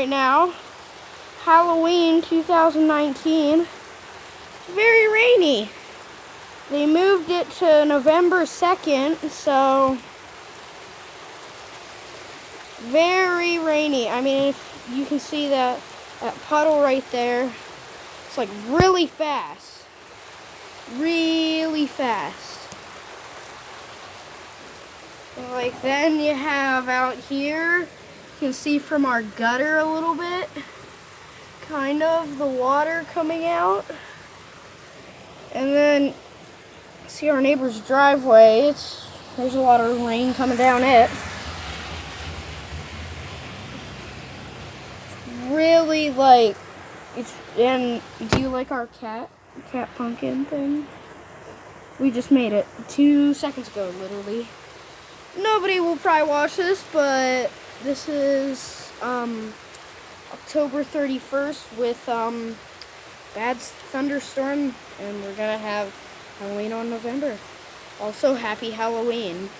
right now. Halloween 2019. It's very rainy. They moved it to November 2nd, so very rainy. I mean, if you can see that puddle right there, it's like really fast. Really fast. Like then you have out here, you can see from our gutter a little bit, kind of the water coming out. And then see our neighbor's driveway, there's a lot of rain coming down it. Really like, and do you like our cat pumpkin thing? We just made it 2 seconds ago, literally. Nobody will probably watch this, but this is October 31st with bad thunderstorm, and we're gonna have Halloween on November. Also, happy Halloween.